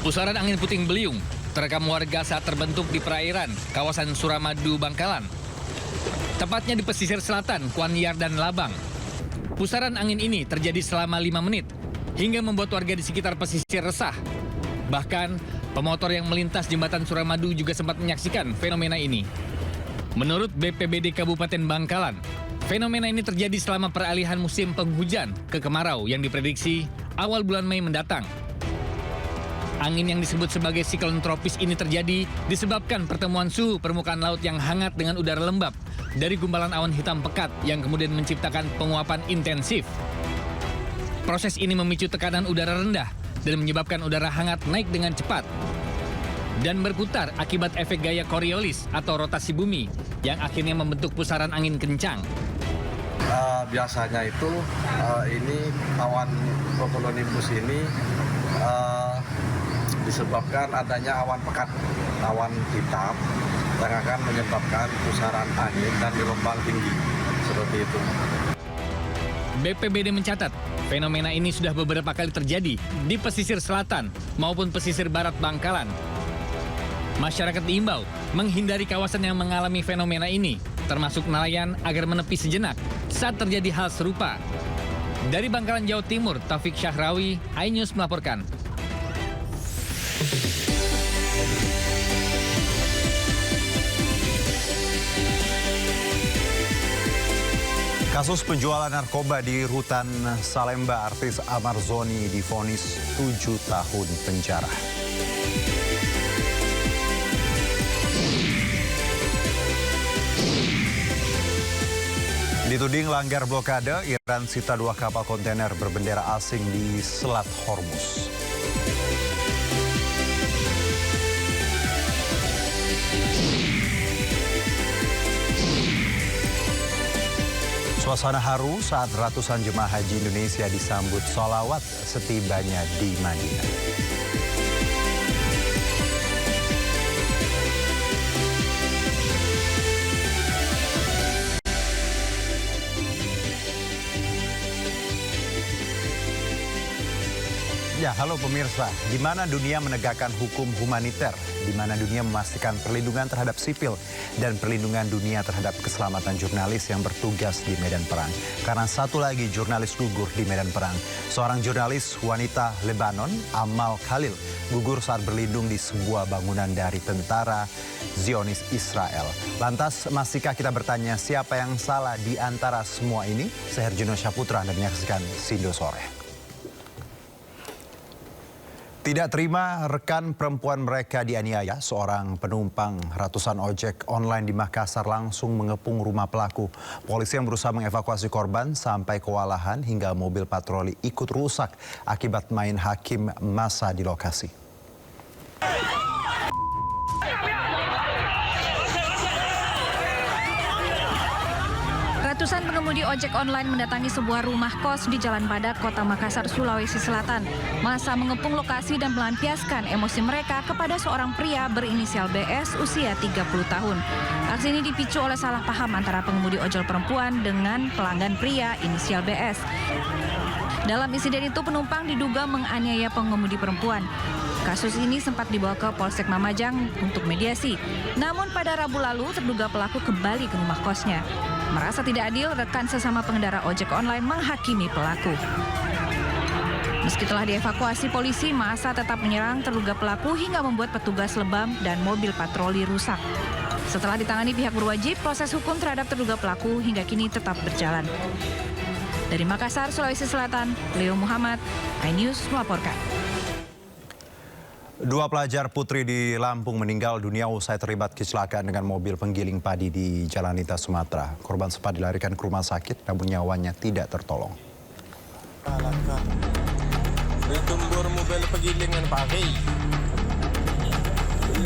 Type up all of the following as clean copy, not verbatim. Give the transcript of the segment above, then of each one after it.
Pusaran angin puting beliung terekam warga saat terbentuk di perairan kawasan Suramadu, Bangkalan. Tepatnya di pesisir selatan, Kuanyar dan Labang. Pusaran angin ini terjadi selama 5 menit hingga membuat warga di sekitar pesisir resah. Bahkan, pemotor yang melintas jembatan Suramadu juga sempat menyaksikan fenomena ini. Menurut BPBD Kabupaten Bangkalan, fenomena ini terjadi selama peralihan musim penghujan ke kemarau yang diprediksi awal bulan Mei mendatang. Angin yang disebut sebagai siklon tropis ini terjadi disebabkan pertemuan suhu permukaan laut yang hangat dengan udara lembab dari gumpalan awan hitam pekat yang kemudian menciptakan penguapan intensif. Proses ini memicu tekanan udara rendah dan menyebabkan udara hangat naik dengan cepat dan berputar akibat efek gaya Coriolis atau rotasi bumi yang akhirnya membentuk pusaran angin kencang. Biasanya itu ini awan cumulonimbus ini disebabkan adanya awan pekat, awan hitam yang akan menyebabkan pusaran angin dan gelombang tinggi, seperti itu. BPBD mencatat, fenomena ini sudah beberapa kali terjadi di pesisir selatan maupun pesisir barat Bangkalan. Masyarakat diimbau menghindari kawasan yang mengalami fenomena ini, termasuk nelayan agar menepi sejenak saat terjadi hal serupa. Dari Bangkalan, Jawa Timur, Taufik Syahrawi, iNews melaporkan. Kasus penjualan narkoba di rutan Salemba, artis Ahmad Zoni divonis 7 tahun penjara. Dituding langgar blokade, Iran sita 2 kapal kontainer berbendera asing di Selat Hormuz. Suasana haru saat ratusan jemaah haji Indonesia disambut sholawat setibanya di Madinah. Ya, halo pemirsa. Di mana dunia menegakkan hukum humaniter, di mana dunia memastikan perlindungan terhadap sipil dan perlindungan dunia terhadap keselamatan jurnalis yang bertugas di medan perang. Karena satu lagi jurnalis gugur di medan perang. Seorang jurnalis wanita Lebanon, Amal Khalil, gugur saat berlindung di sebuah bangunan dari tentara Zionis Israel. Lantas, masihkah kita bertanya siapa yang salah di antara semua ini? Saya Herjuno Syaputra, Anda menyaksikan Sindo Sore. Tidak terima rekan perempuan mereka dianiaya, seorang penumpang ratusan ojek online di Makassar langsung mengepung rumah pelaku. Polisi yang berusaha mengevakuasi korban sampai kewalahan hingga mobil patroli ikut rusak akibat main hakim massa di lokasi. Ratusan pengemudi ojek online mendatangi sebuah rumah kos di Jalan Badak, Kota Makassar, Sulawesi Selatan. Massa mengepung lokasi dan melampiaskan emosi mereka kepada seorang pria berinisial BS usia 30 tahun. Aksi ini dipicu oleh salah paham antara pengemudi ojol perempuan dengan pelanggan pria inisial BS. Dalam insiden itu penumpang diduga menganiaya pengemudi perempuan. Kasus ini sempat dibawa ke Polsek Mamajang untuk mediasi. Namun pada Rabu lalu terduga pelaku kembali ke rumah kosnya. Merasa tidak adil, rekan sesama pengendara ojek online menghakimi pelaku. Meski telah dievakuasi polisi, massa tetap menyerang terduga pelaku hingga membuat petugas lebam dan mobil patroli rusak. Setelah ditangani pihak berwajib, proses hukum terhadap terduga pelaku hingga kini tetap berjalan. Dari Makassar, Sulawesi Selatan, Leo Muhammad, iNews melaporkan. 2 pelajar putri di Lampung meninggal dunia usai terlibat kecelakaan dengan mobil penggiling padi di Jalan Lintas Sumatera. Korban sempat dilarikan ke rumah sakit, namun nyawanya tidak tertolong. Mobil penggilingan padi.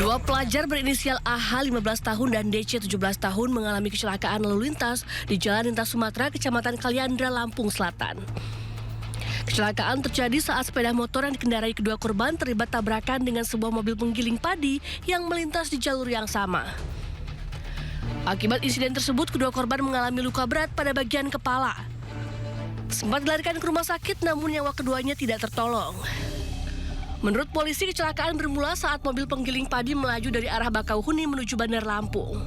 2 pelajar berinisial AH 15 tahun dan DC 17 tahun mengalami kecelakaan lalu lintas di Jalan Lintas Sumatera, Kecamatan Kaliandra, Lampung Selatan. Kecelakaan terjadi saat sepeda motor yang dikendarai kedua korban terlibat tabrakan dengan sebuah mobil penggiling padi yang melintas di jalur yang sama. Akibat insiden tersebut, kedua korban mengalami luka berat pada bagian kepala. . Sempat dilarikan ke rumah sakit, namun nyawa keduanya tidak tertolong. Menurut polisi, kecelakaan bermula saat mobil penggiling padi melaju dari arah Bakauheni menuju Bandar Lampung.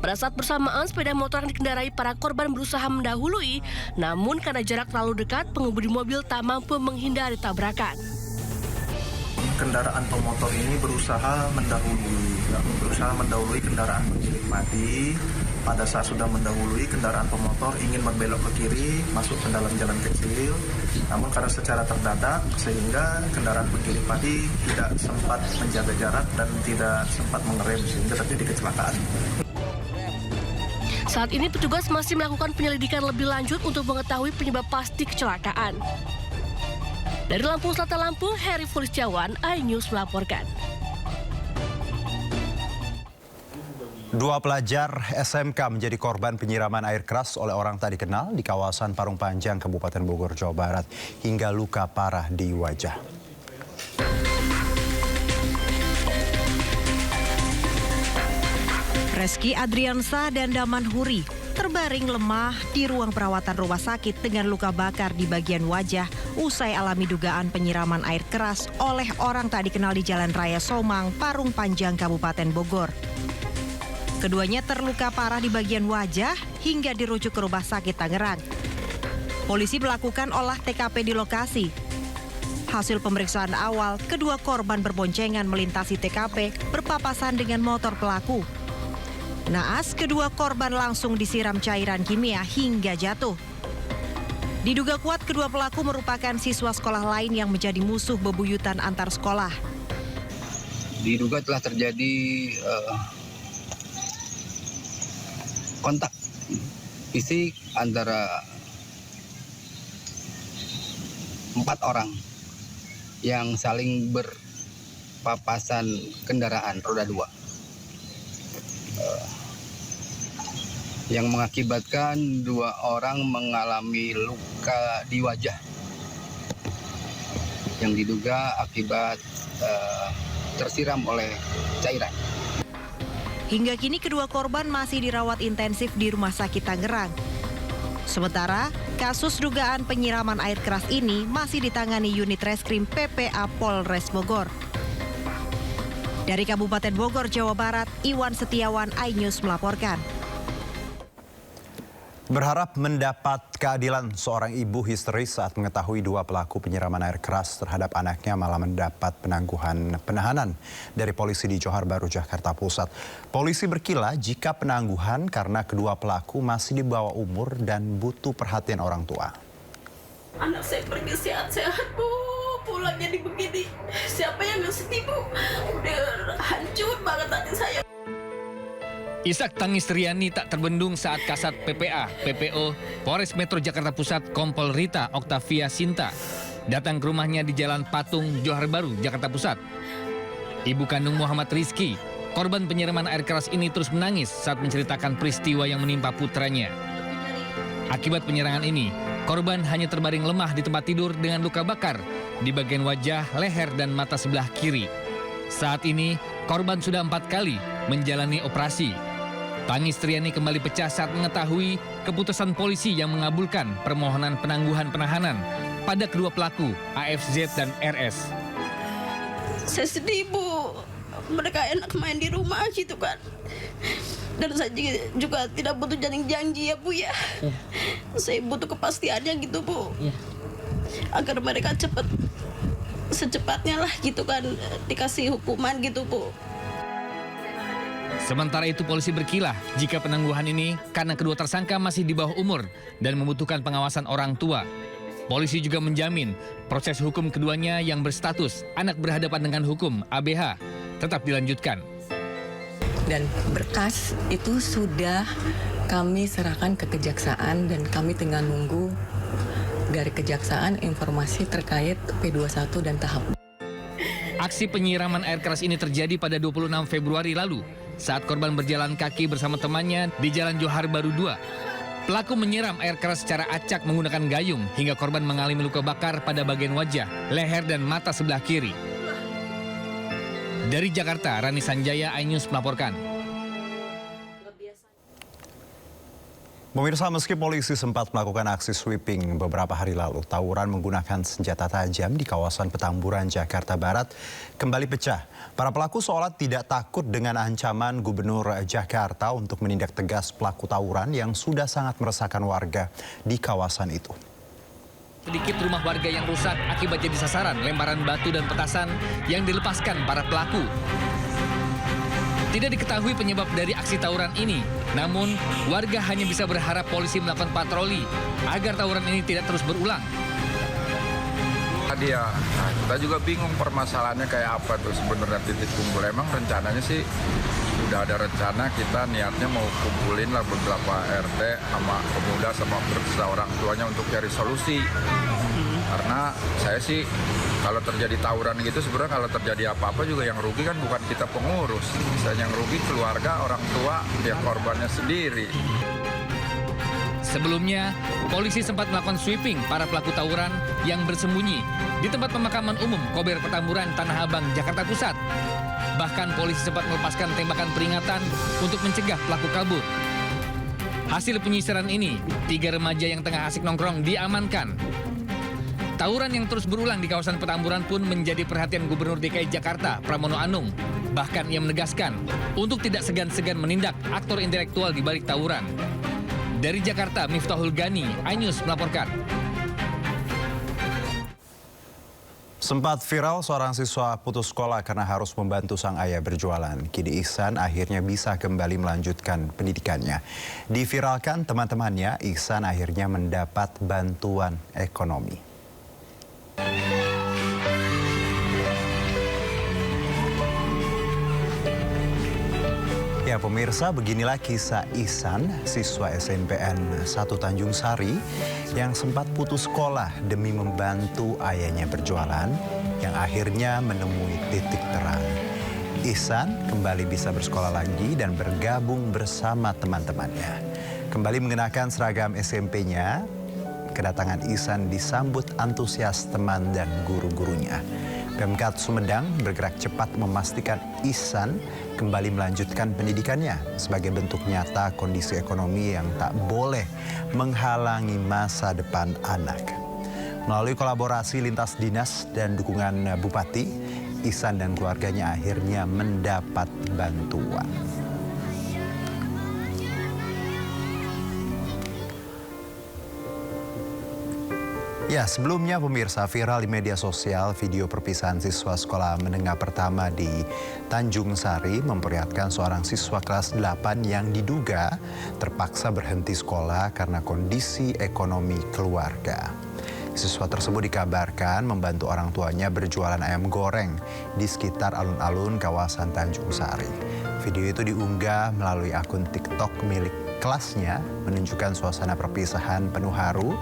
Pada saat bersamaan, sepeda motor yang dikendarai para korban berusaha mendahului, namun karena jarak terlalu dekat, pengemudi mobil tak mampu menghindari tabrakan. Kendaraan pemotor ini berusaha mendahului kendaraan penggiling padi. Pada saat sudah mendahului, kendaraan pemotor ingin berbelok ke kiri, masuk ke dalam jalan kecil. Namun karena secara terdadak, sehingga kendaraan penggiling padi tidak sempat menjaga jarak dan tidak sempat mengerem, sehingga terjadi kecelakaan. Saat ini petugas masih melakukan penyelidikan lebih lanjut untuk mengetahui penyebab pasti kecelakaan. Dari Lampung Selatan, Lampung, Heri Fulistiawan, iNews melaporkan. Dua pelajar SMK menjadi korban penyiraman air keras oleh orang tak dikenal di kawasan Parung Panjang, Kabupaten Bogor, Jawa Barat, hingga luka parah di wajah. Reski Adriansa dan Daman Huri terbaring lemah di ruang perawatan rumah sakit dengan luka bakar di bagian wajah usai alami dugaan penyiraman air keras oleh orang tak dikenal di Jalan Raya Somang, Parung Panjang, Kabupaten Bogor. Keduanya terluka parah di bagian wajah hingga dirujuk ke Rumah Sakit Tangerang. Polisi melakukan olah TKP di lokasi. Hasil pemeriksaan awal, kedua korban berboncengan melintasi TKP berpapasan dengan motor pelaku. Naas, kedua korban langsung disiram cairan kimia hingga jatuh. Diduga kuat kedua pelaku merupakan siswa sekolah lain yang menjadi musuh bebuyutan antar sekolah. Diduga telah terjadi kontak fisik antara 4 orang yang saling berpapasan kendaraan roda 2 yang mengakibatkan 2 orang mengalami luka di wajah yang diduga akibat tersiram oleh cairan. Hingga kini kedua korban masih dirawat intensif di Rumah Sakit Tangerang. Sementara, kasus dugaan penyiraman air keras ini masih ditangani unit reskrim PPA Polres Bogor. Dari Kabupaten Bogor, Jawa Barat, Iwan Setiawan, iNews melaporkan. Berharap mendapat keadilan, seorang ibu histeris saat mengetahui 2 pelaku penyiraman air keras terhadap anaknya malah mendapat penangguhan penahanan dari polisi di Johar Baru, Jakarta Pusat. Polisi berkilah jika penangguhan karena kedua pelaku masih di bawah umur dan butuh perhatian orang tua. Anak saya pergi sehat-sehat, Bu. Pulang jadi begini. Siapa yang nggak sedih, Bu? Udah hancur banget hati saya. Isak tangis Riani tak terbendung saat Kasat PPA, PPO, Polres Metro Jakarta Pusat, Kompol Rita Oktavia Sinta datang ke rumahnya di Jalan Patung, Johar Baru, Jakarta Pusat. Ibu kandung Muhammad Rizky, korban penyiraman air keras ini terus menangis saat menceritakan peristiwa yang menimpa putranya. Akibat penyerangan ini, korban hanya terbaring lemah di tempat tidur dengan luka bakar di bagian wajah, leher, dan mata sebelah kiri. Saat ini, korban sudah 4 kali menjalani operasi. Tangis Riani kembali pecah saat mengetahui keputusan polisi yang mengabulkan permohonan penangguhan penahanan pada kedua pelaku, AFZ dan RS. Saya sedih, Bu. Mereka enak main di rumah gitu kan. Dan saya juga tidak butuh janji ya, Bu ya. Saya butuh kepastiannya gitu, Bu. Agar mereka secepatnya lah gitu kan dikasih hukuman gitu, Bu. Sementara itu polisi berkilah jika penangguhan ini karena kedua tersangka masih di bawah umur dan membutuhkan pengawasan orang tua. Polisi juga menjamin proses hukum keduanya yang berstatus anak berhadapan dengan hukum ABH tetap dilanjutkan. Dan berkas itu sudah kami serahkan ke kejaksaan dan kami tinggal nunggu dari kejaksaan informasi terkait P21 dan tahap. Aksi penyiraman air keras ini terjadi pada 26 Februari lalu saat korban berjalan kaki bersama temannya di Jalan Johar Baru 2. Pelaku menyiram air keras secara acak menggunakan gayung hingga korban mengalami luka bakar pada bagian wajah, leher, dan mata sebelah kiri. Dari Jakarta, Rani Sanjaya, iNews melaporkan. Pemirsa, meski polisi sempat melakukan aksi sweeping beberapa hari lalu, tawuran menggunakan senjata tajam di kawasan Petamburan, Jakarta Barat kembali pecah. Para pelaku seolah tidak takut dengan ancaman Gubernur Jakarta untuk menindak tegas pelaku tawuran yang sudah sangat meresahkan warga di kawasan itu. Sedikit rumah warga yang rusak akibat jadi sasaran lemparan batu dan petasan yang dilepaskan para pelaku. Tidak diketahui penyebab dari aksi tawuran ini, namun warga hanya bisa berharap polisi melakukan patroli agar tawuran ini tidak terus berulang. Tadi ya, kita juga bingung permasalahannya kayak apa tuh sebenarnya titik kumpul. Emang rencananya sih udah ada rencana, kita niatnya mau kumpulin lah beberapa RT sama pemuda sama bersama orang tuanya untuk cari solusi. Karena saya sih kalau terjadi tawuran gitu sebenarnya kalau terjadi apa-apa juga yang rugi kan bukan kita pengurus. Misalnya yang rugi keluarga, orang tua, dia korbannya sendiri. Sebelumnya, polisi sempat melakukan sweeping para pelaku tawuran yang bersembunyi di tempat pemakaman umum Kober Petamburan, Tanah Abang, Jakarta Pusat. Bahkan polisi sempat melepaskan tembakan peringatan untuk mencegah pelaku kabur. Hasil penyisiran ini, 3 remaja yang tengah asik nongkrong diamankan. Tawuran yang terus berulang di kawasan Petamburan pun menjadi perhatian Gubernur DKI Jakarta, Pramono Anung. Bahkan ia menegaskan untuk tidak segan-segan menindak aktor intelektual di balik tawuran. Dari Jakarta, Miftahul Gani, iNews melaporkan. Sempat viral seorang siswa putus sekolah karena harus membantu sang ayah berjualan. Kini Ihsan akhirnya bisa kembali melanjutkan pendidikannya. Diviralkan teman-temannya, Ihsan akhirnya mendapat bantuan ekonomi. Ya pemirsa, beginilah kisah Ihsan, siswa SMPN 1 Tanjung Sari yang sempat putus sekolah demi membantu ayahnya berjualan yang akhirnya menemui titik terang. Ihsan kembali bisa bersekolah lagi dan bergabung bersama teman-temannya. Kembali mengenakan seragam SMP-nya, kedatangan Ihsan disambut antusias teman dan guru-gurunya. Pemkab Sumedang bergerak cepat memastikan Ihsan kembali melanjutkan pendidikannya sebagai bentuk nyata kondisi ekonomi yang tak boleh menghalangi masa depan anak. Melalui kolaborasi lintas dinas dan dukungan Bupati, Ihsan dan keluarganya akhirnya mendapat bantuan. Ya, sebelumnya pemirsa, viral di media sosial video perpisahan siswa sekolah menengah pertama di Tanjung Sari memperlihatkan seorang siswa kelas 8 yang diduga terpaksa berhenti sekolah karena kondisi ekonomi keluarga. Siswa tersebut dikabarkan membantu orang tuanya berjualan ayam goreng di sekitar alun-alun kawasan Tanjung Sari. Video itu diunggah melalui akun TikTok milik kelasnya, menunjukkan suasana perpisahan penuh haru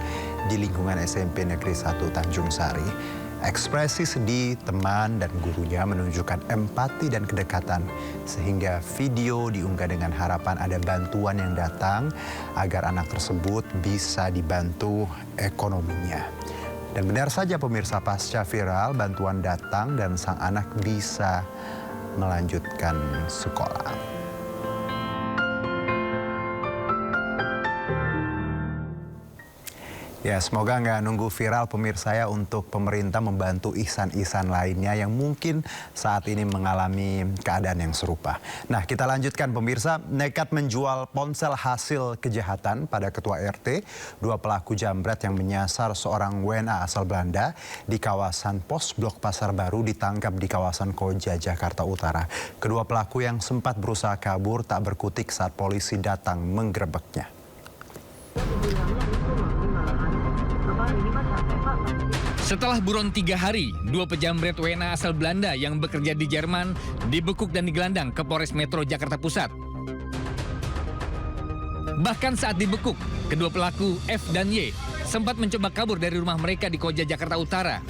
di lingkungan SMP Negeri 1 Tanjung Sari. Ekspresi sedih teman dan gurunya menunjukkan empati dan kedekatan, sehingga video diunggah dengan harapan ada bantuan yang datang agar anak tersebut bisa dibantu ekonominya. Dan benar saja pemirsa, pasca viral bantuan datang dan sang anak bisa melanjutkan sekolah. Ya, semoga nggak nunggu viral pemirsa ya untuk pemerintah membantu Ihsan-Ihsan lainnya yang mungkin saat ini mengalami keadaan yang serupa. Nah, kita lanjutkan pemirsa, nekat menjual ponsel hasil kejahatan pada ketua RT, 2 pelaku jambret yang menyasar seorang WNA asal Belanda di kawasan Pos Blok Pasar Baru ditangkap di kawasan Koja, Jakarta Utara. Kedua pelaku yang sempat berusaha kabur tak berkutik saat polisi datang menggerebeknya. Setelah buron 3 hari, 2 pejamret WNA asal Belanda yang bekerja di Jerman dibekuk dan digelandang ke Polres Metro Jakarta Pusat. Bahkan saat dibekuk, kedua pelaku F dan Y sempat mencoba kabur dari rumah mereka di Koja, Jakarta Utara.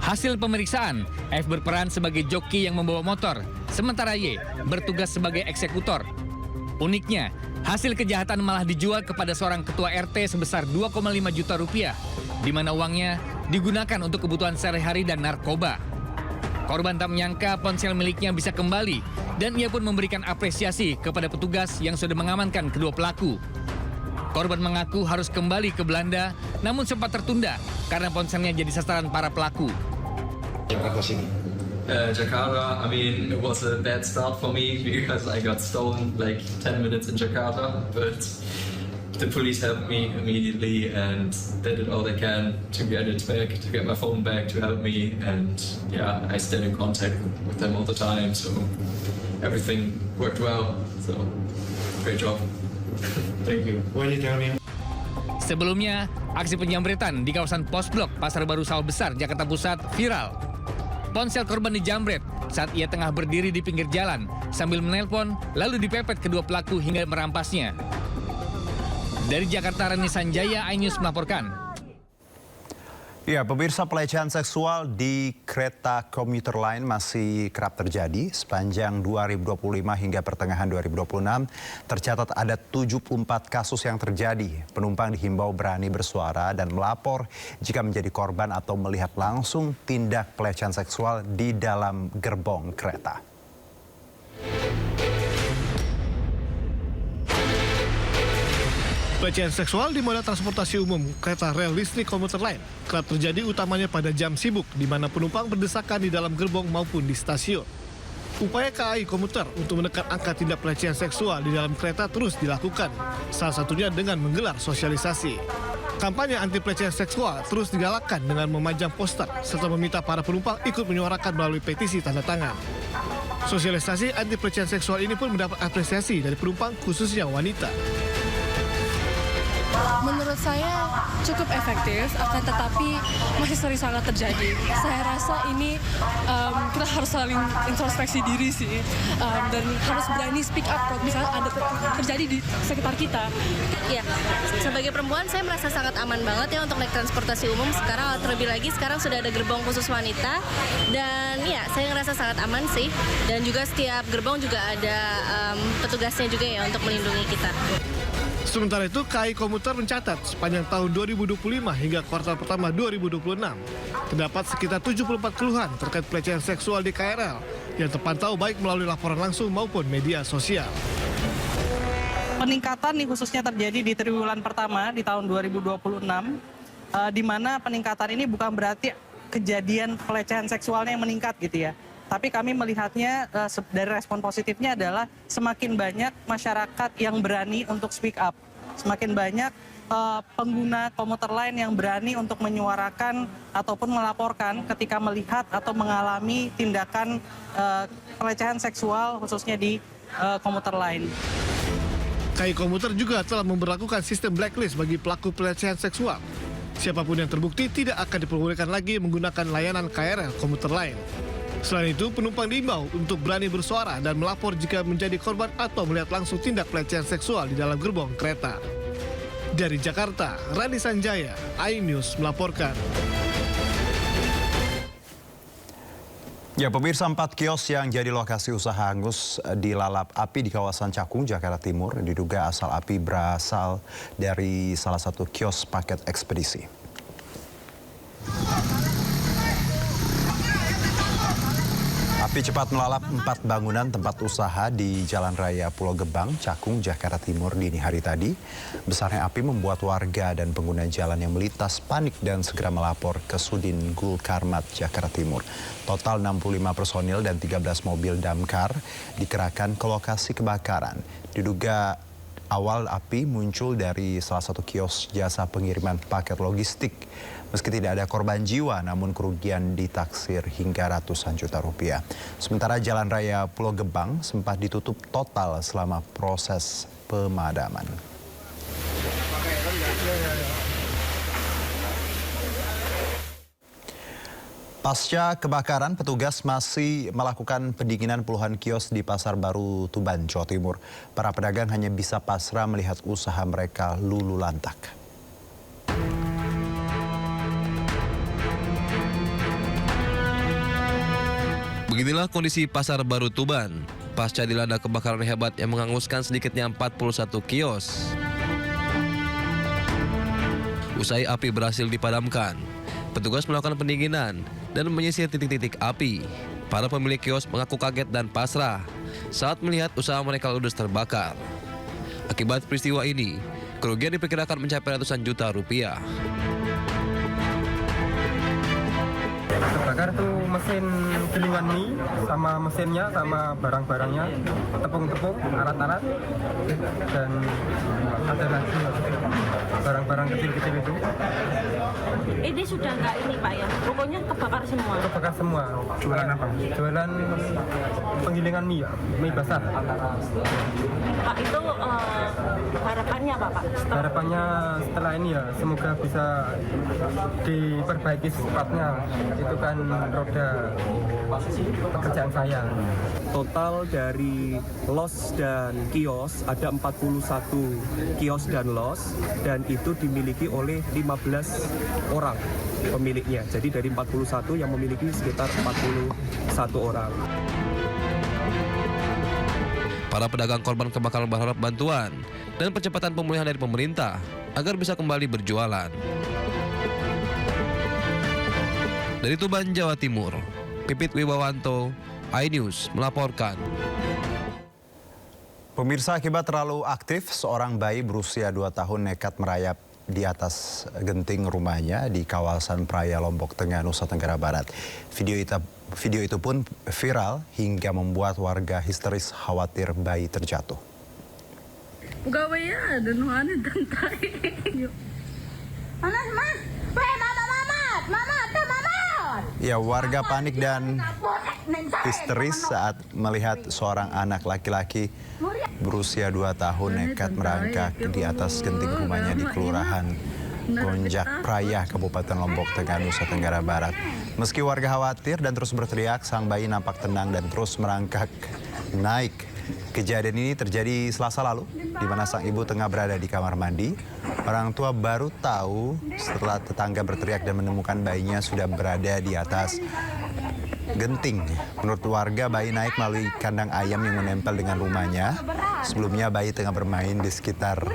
Hasil pemeriksaan, F berperan sebagai joki yang membawa motor, sementara Y bertugas sebagai eksekutor. Uniknya, hasil kejahatan malah dijual kepada seorang ketua RT sebesar 2,5 juta rupiah, di mana uangnya digunakan untuk kebutuhan sehari-hari dan narkoba. Korban tak menyangka ponsel miliknya bisa kembali dan ia pun memberikan apresiasi kepada petugas yang sudah mengamankan kedua pelaku. Korban mengaku harus kembali ke Belanda, namun sempat tertunda karena ponselnya jadi sasaran para pelaku. Jakarta sini. Jakarta, I mean, it was a bad start for me because I got stolen like 10 minutes in Jakarta, but the police helped me immediately and they did all they can to get it back, to get my phone back, to help me, and yeah, I stayed in contact with them all the time, so everything worked well, so great job. Thank you. What did you tell me? Sebelumnya, aksi penjamretan di kawasan Pos Blok Pasar Baru Sawah Besar, Jakarta Pusat viral. Ponsel korban dijamret saat ia tengah berdiri di pinggir jalan sambil menelpon, lalu dipepet kedua pelaku hingga merampasnya. Dari Jakarta, Rani Sanjaya, iNews melaporkan. Ya, pemirsa, pelecehan seksual di kereta komuter lain masih kerap terjadi. Sepanjang 2025 hingga pertengahan 2026, tercatat ada 74 kasus yang terjadi. Penumpang dihimbau berani bersuara dan melapor jika menjadi korban atau melihat langsung tindak pelecehan seksual di dalam gerbong kereta. Pelecehan seksual di moda transportasi umum kereta rel listrik komuter lain kerap terjadi utamanya pada jam sibuk di mana penumpang berdesakan di dalam gerbong maupun di stasiun. Upaya KAI komuter untuk menekan angka tindak pelecehan seksual di dalam kereta terus dilakukan, salah satunya dengan menggelar sosialisasi. Kampanye anti pelecehan seksual terus digalakkan dengan memajang poster serta meminta para penumpang ikut menyuarakan melalui petisi tanda tangan. Sosialisasi anti pelecehan seksual ini pun mendapat apresiasi dari penumpang khususnya wanita. Menurut saya cukup efektif, akan tetapi masih sering sangat terjadi. Saya rasa ini kita harus saling introspeksi diri sih, dan harus berani speak up kalau misalnya ada terjadi di sekitar kita. Ya, sebagai perempuan saya merasa sangat aman banget ya untuk naik transportasi umum sekarang, terlebih lagi sekarang sudah ada gerbong khusus wanita, dan ya saya ngerasa sangat aman sih, dan juga setiap gerbong juga ada petugasnya juga ya untuk melindungi kita. Sementara itu, KAI komuter mencatat sepanjang tahun 2025 hingga kuartal pertama 2026, terdapat sekitar 74 keluhan terkait pelecehan seksual di KRL yang terpantau baik melalui laporan langsung maupun media sosial. Peningkatan nih khususnya terjadi di triwulan pertama di tahun 2026, di mana peningkatan ini bukan berarti kejadian pelecehan seksualnya yang meningkat gitu ya. Tapi kami melihatnya dari respon positifnya adalah semakin banyak masyarakat yang berani untuk speak up. Semakin banyak pengguna komuter lain yang berani untuk menyuarakan ataupun melaporkan ketika melihat atau mengalami tindakan pelecehan seksual khususnya di komuter lain. KAI komuter juga telah memberlakukan sistem blacklist bagi pelaku pelecehan seksual. Siapapun yang terbukti tidak akan diperbolehkan lagi menggunakan layanan KRL komuter lain. Selain itu, penumpang diimbau untuk berani bersuara dan melapor jika menjadi korban atau melihat langsung tindak pelecehan seksual di dalam gerbong kereta. Dari Jakarta, Rani Sanjaya, iNews melaporkan. Ya, pemirsa, 4 kios yang jadi lokasi usaha hangus dilalap api di kawasan Cakung, Jakarta Timur. Diduga asal api berasal dari salah satu kios paket ekspedisi. Api cepat melalap 4 bangunan tempat usaha di Jalan Raya Pulau Gebang, Cakung, Jakarta Timur dini hari tadi. Besarnya api membuat warga dan pengguna jalan yang melintas panik dan segera melapor ke Sudin Gul Karmat, Jakarta Timur. Total 65 personil dan 13 mobil damkar dikerahkan ke lokasi kebakaran. Diduga awal api muncul dari salah satu kios jasa pengiriman paket logistik. Meski tidak ada korban jiwa, namun kerugian ditaksir hingga ratusan juta rupiah. Sementara Jalan Raya Pulau Gebang sempat ditutup total selama proses pemadaman. Pasca kebakaran, petugas masih melakukan pendinginan puluhan kios di Pasar Baru, Tuban, Jawa Timur. Para pedagang hanya bisa pasrah melihat usaha mereka lulu lantak. Beginilah kondisi Pasar Baru Tuban pasca dilanda kebakaran hebat yang menghanguskan sedikitnya 41 kios. Usai api berhasil dipadamkan, petugas melakukan pendinginan dan menyisir titik-titik api. Para pemilik kios mengaku kaget dan pasrah saat melihat usaha mereka ludes terbakar. Akibat peristiwa ini, Kerugian diperkirakan mencapai ratusan juta rupiah. Terbakar tuh mesin gilingan mie sama mesinnya sama barang-barangnya, tepung-tepung, alat-alat, dan ada lagi barang-barang kecil-kecil itu. Ini sudah nggak ini Pak ya? Pokoknya kebakar semua. Kebakar semua. Jualan apa? Jualan penggilingan mie, mie basah. Pak itu harapannya apa Pak? Harapannya setelah ini ya, semoga bisa diperbaiki secepatnya. Itu kan roda pekerjaan saya. Total dari los dan kios ada 41 kios dan los, dan itu dimiliki oleh 15 orang pemiliknya. Jadi dari 41 yang memiliki sekitar 41 orang. Para pedagang korban kebakaran berharap bantuan dan percepatan pemulihan dari pemerintah agar bisa kembali berjualan. Dari Tuban, Jawa Timur, Pipit Wibawanto, iNews melaporkan. Pemirsa, akibat terlalu aktif, seorang bayi berusia 2 tahun nekat merayap di atas genting rumahnya di kawasan Praia, Lombok Tengah, Nusa Tenggara Barat. Video itu pun viral hingga membuat warga histeris khawatir bayi terjatuh. Pegawainya ada nuhane tentai. Mana mah? Ya, warga panik dan histeris saat melihat seorang anak laki-laki berusia 2 tahun nekat merangkak di atas genting rumahnya di Kelurahan Gonjak Praia, Kabupaten Lombok Tengah, Nusa Tenggara Barat. Meski warga khawatir dan terus berteriak, sang bayi nampak tenang dan terus merangkak naik. Kejadian ini terjadi Selasa lalu, di mana sang ibu tengah berada di kamar mandi. Orang tua baru tahu setelah tetangga berteriak dan menemukan bayinya sudah berada di atas genting. Menurut warga, bayi naik melalui kandang ayam yang menempel dengan rumahnya. Sebelumnya bayi tengah bermain di sekitar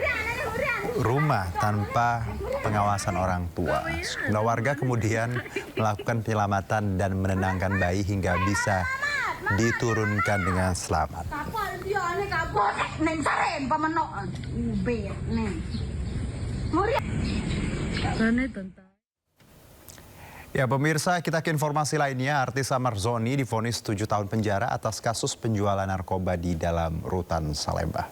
rumah tanpa pengawasan orang tua. Sejumlah warga kemudian melakukan penyelamatan dan menenangkan bayi hingga bisa diturunkan dengan selamat. Ya pemirsa, kita ke informasi lainnya. Artis Amar Zoni divonis 7 tahun penjara atas kasus penjualan narkoba di dalam rutan Salemba.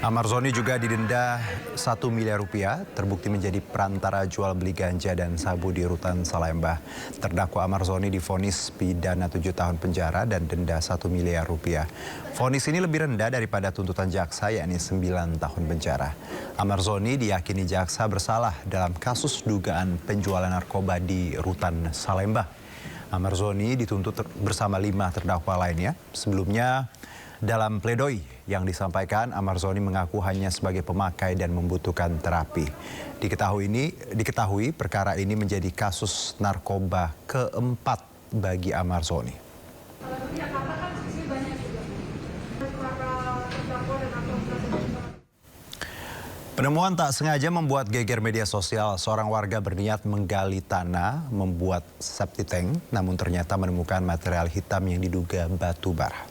Amar Zoni juga didenda 1 miliar rupiah, terbukti menjadi perantara jual beli ganja dan sabu di rutan Salemba. Terdakwa Amar Zoni divonis pidana 7 tahun penjara dan denda 1 miliar rupiah. Vonis ini lebih rendah daripada tuntutan jaksa, yakni 9 tahun penjara. Amar Zoni diyakini jaksa bersalah dalam kasus dugaan penjualan narkoba di rutan Salemba. Amar Zoni dituntut bersama 5 terdakwa lainnya. Sebelumnya, dalam pledoi yang disampaikan, Amar Zoni mengaku hanya sebagai pemakai dan membutuhkan terapi. Diketahui perkara ini menjadi kasus narkoba keempat bagi Amar Zoni. Penemuan tak sengaja membuat geger media sosial. Seorang warga berniat menggali tanah, membuat septic tank, namun ternyata menemukan material hitam yang diduga batu bara.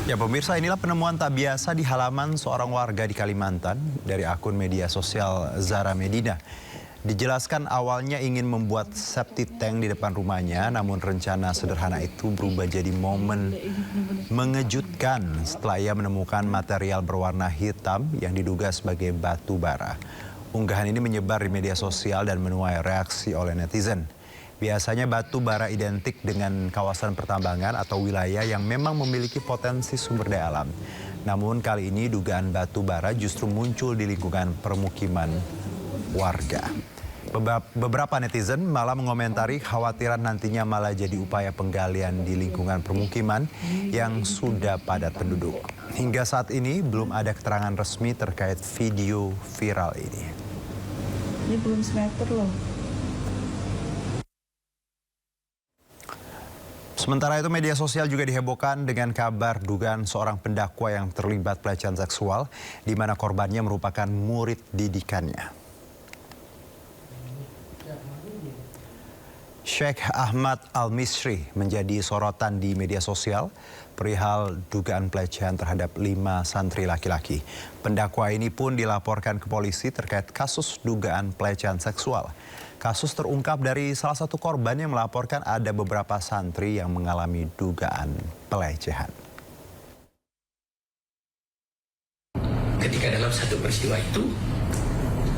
Ya pemirsa, inilah penemuan tak biasa di halaman seorang warga di Kalimantan dari akun media sosial Zara Medina. Dijelaskan awalnya ingin membuat septic tank di depan rumahnya, namun rencana sederhana itu berubah jadi momen mengejutkan setelah ia menemukan material berwarna hitam yang diduga sebagai batu bara. Unggahan ini menyebar di media sosial dan menuai reaksi oleh netizen. Biasanya batu bara identik dengan kawasan pertambangan atau wilayah yang memang memiliki potensi sumber daya alam. Namun kali ini dugaan batu bara justru muncul di lingkungan permukiman warga. Beberapa netizen malah mengomentari khawatiran nantinya malah jadi upaya penggalian di lingkungan permukiman yang sudah padat penduduk. Hingga saat ini belum ada keterangan resmi terkait video viral ini. Ini belum semeter loh. Sementara itu media sosial juga dihebohkan dengan kabar dugaan seorang pendakwa yang terlibat pelecehan seksual di mana korbannya merupakan murid didikannya. Sheikh Ahmad Al-Misri menjadi sorotan di media sosial perihal dugaan pelecehan terhadap 5 santri laki-laki. Pendakwa ini pun dilaporkan ke polisi terkait kasus dugaan pelecehan seksual. Kasus terungkap dari salah satu korban yang melaporkan ada beberapa santri yang mengalami dugaan pelecehan. Ketika dalam satu peristiwa itu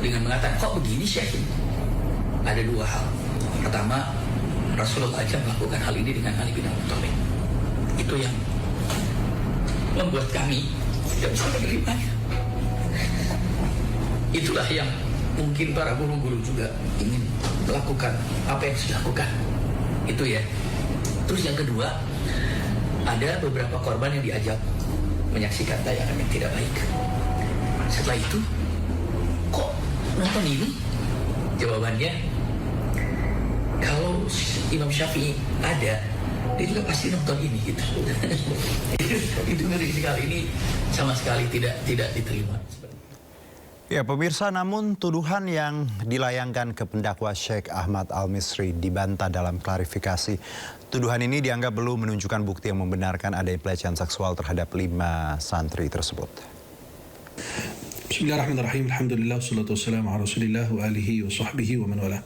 dengan mengatakan kok begini Syekh, ada 2 hal. Pertama, Rasulullah aja melakukan hal ini dengan Ali bin Abi Thalib. Itu yang membuat kami tidak bisa menerimanya. Itulah yang mungkin para guru-guru juga ingin melakukan apa yang sudah lakukan. Itu ya. Terus yang kedua, ada beberapa korban yang diajak menyaksikan tayangan yang tidak baik. Setelah itu, kok nonton ini? Jawabannya, kalau Imam Syafi'i ada, dia juga pasti nonton ini gitu. Itu ngeri sekali, ini sama sekali tidak diterima. Ya pemirsa, namun tuduhan yang dilayangkan ke pendakwa Sheikh Ahmad Al-Misri dibantah dalam klarifikasi. Tuduhan ini dianggap belum menunjukkan bukti yang membenarkan adanya pelecehan seksual terhadap 5 santri tersebut. Bismillahirrahmanirrahim. Alhamdulillah, wassalatu wassalamu ala rasulillah wa alihi wa sahbihi wa man wala.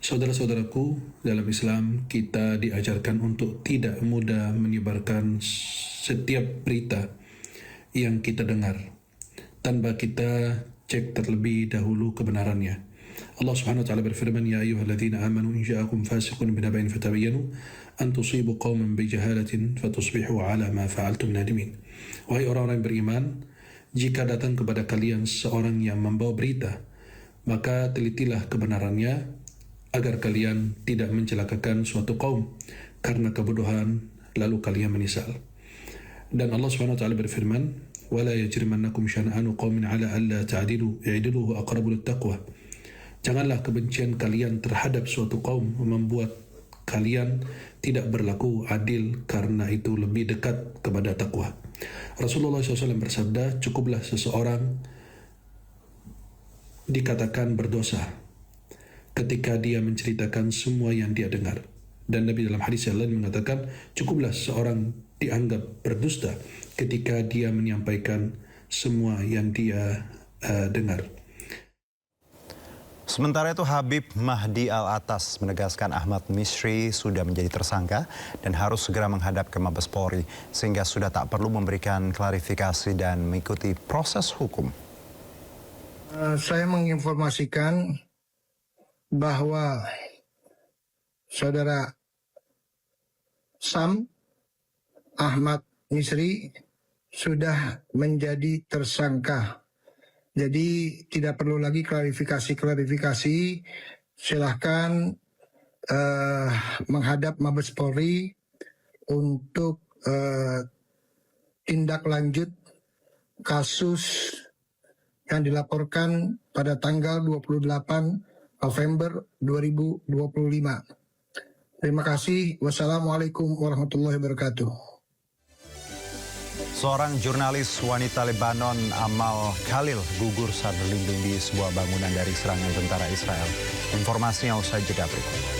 Saudara-saudaraku, dalam Islam kita diajarkan untuk tidak mudah menyebarkan setiap berita yang kita dengar tanpa kita cek terlebih dahulu kebenarannya. Allah Subhanahu wa taala berfirman, ya ayyuhalladzina amanu in ja'akum fasiqun binaba'in fatabayyanu an tusibu qauman bijahalatin fatusbihu ala ma fa'altum nadimin. Wahai orang-orang yang beriman, jika datang kepada kalian seorang yang membawa berita, maka telitilah kebenarannya agar kalian tidak mencelakakan suatu kaum karena kebodohan lalu kalian menyesal. Dan Allah Subhanahu wa taala berfirman, "Wala yajrimannakum syana'anu qaumin 'ala alla ta'dilu, i'dilu aqrabu lit-taqwa." Janganlah kebencian kalian terhadap suatu kaum membuat kalian tidak berlaku adil karena itu lebih dekat kepada takwa. Rasulullah SAW bersabda, cukuplah seseorang dikatakan berdosa ketika dia menceritakan semua yang dia dengar. Dan Nabi dalam hadis yang lain mengatakan, cukuplah seorang dianggap berdusta ketika dia menyampaikan semua yang dia dengar. Sementara itu Habib Mahdi Al-Atas menegaskan Ahmad Misri sudah menjadi tersangka dan harus segera menghadap ke Mabes Polri sehingga sudah tak perlu memberikan klarifikasi dan mengikuti proses hukum. Saya menginformasikan bahwa saudara Sam Ahmad Misri sudah menjadi tersangka. Jadi tidak perlu lagi klarifikasi. Silahkan menghadap Mabes Polri untuk tindak lanjut kasus yang dilaporkan pada tanggal 28 November 2025. Terima kasih. Wassalamualaikum warahmatullahi wabarakatuh. Seorang jurnalis wanita Lebanon, Amal Khalil, gugur saat berlindung di sebuah bangunan dari serangan tentara Israel. Informasinya usai jeda berikut.